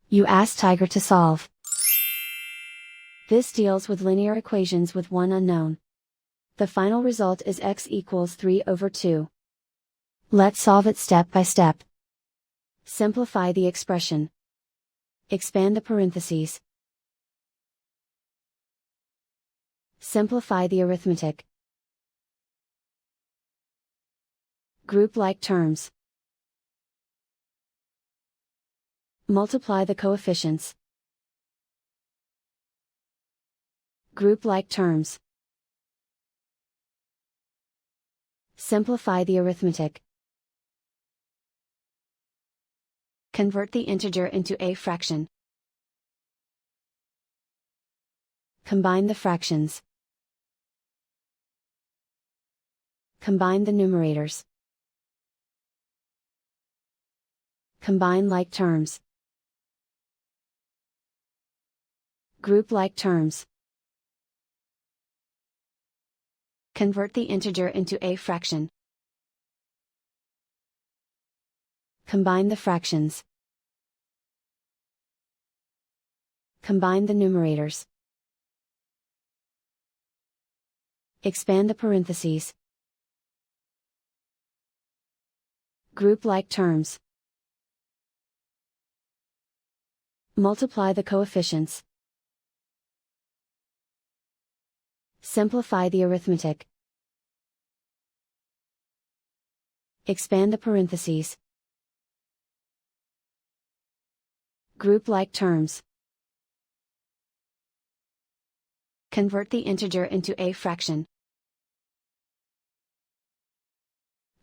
You ask Tiger to solve. This deals with linear equations with one unknown. The final result is x equals 3/2. Let's solve it step by step. Simplify the expression. Expand the parentheses. Simplify the arithmetic. Group like terms. Multiply the coefficients. Group like terms. Simplify the arithmetic. Convert the integer into a fraction. Combine the fractions. Combine the numerators. Combine like terms. Group like terms. Convert the integer into a fraction. Combine the fractions. Combine the numerators. Expand the parentheses. Group like terms. Multiply the coefficients. Simplify the arithmetic. Expand the parentheses. Group like terms. Convert the integer into a fraction.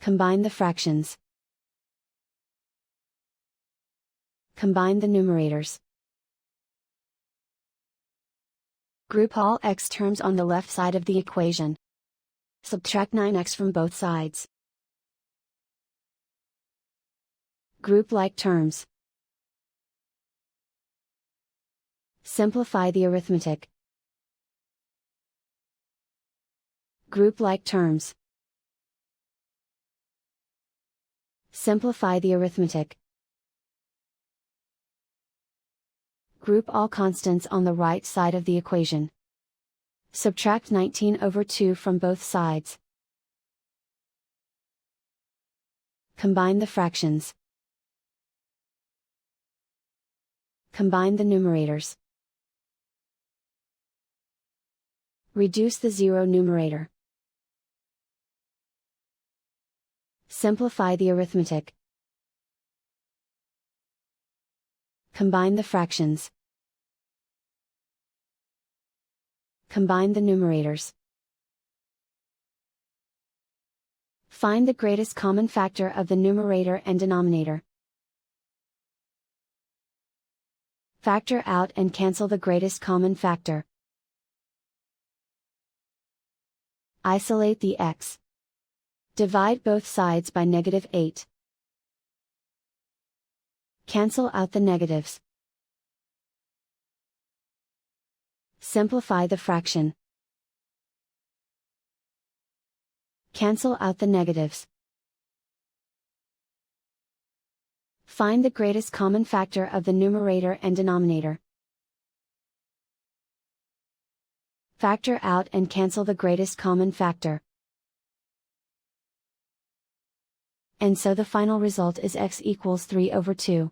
Combine the fractions. Combine the numerators. Group all x terms on the left side of the equation. Subtract 9x from both sides. Group like terms. Simplify the arithmetic. Group like terms. Simplify the arithmetic. Group all constants on the right side of the equation. Subtract 19/2 from both sides. Combine the fractions. Combine the numerators. Reduce the zero numerator. Simplify the arithmetic. Combine the fractions. Combine the numerators. Find the greatest common factor of the numerator and denominator. Factor out and cancel the greatest common factor. Isolate the x. Divide both sides by -8. Cancel out the negatives. Simplify the fraction. Cancel out the negatives. Find the greatest common factor of the numerator and denominator. Factor out and cancel the greatest common factor. And so the final result is x equals 3/2.